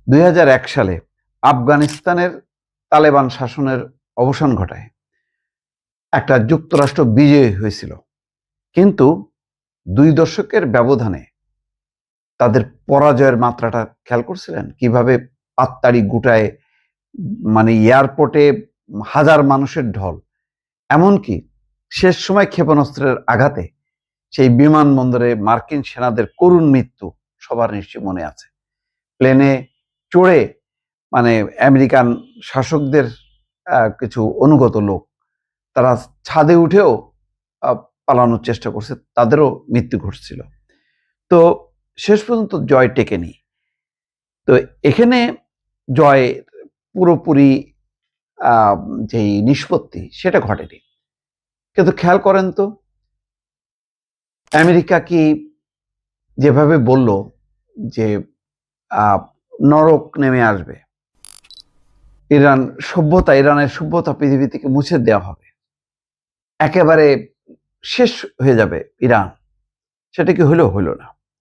2001 সালে আফগানিস্তানের তালেবান শাসনের অবসান ঘটায় একটা যুক্তরাষ্ট্র বিজয়ী হয়েছিল, কিন্তু 2 দশকের ব্যবধানে তাদের পরাজয়ের মাত্রাটা খেয়াল করছিলেন? কিভাবে পাততাড়ি গুটায়, মানে এয়ারপোর্টে হাজার মানুষের ঢল, এমনকি শেষ সময় ক্ষেপণাস্ত্রের আঘাতে সেই বিমানবন্দরে মার্কিন সেনাদের করুণ মৃত্যু সবার নিশ্চয়ই মনে আছে। প্লেনে চড়ে মানে আমেরিকান শাসকদের কিছু অনুগত লোক তারা ছাদে উঠেও পালানোর চেষ্টা করছে, তাদেরও মৃত্যু ঘটছিল। তো শেষ পর্যন্ত জয় টেকেনি। তো এখানে জয় পুরোপুরি যেই নিষ্পত্তি সেটা ঘটেনি। কিন্তু খেয়াল করেন তো, আমেরিকা কি যেভাবে বলল যে নরক নেমে আসবে, ইরানের সভ্যতা পৃথিবী থেকে মুছে দেওয়া হবে, একেবারে শেষ হয়ে যাবে ইরান, সেটা কি হলো? হলো না।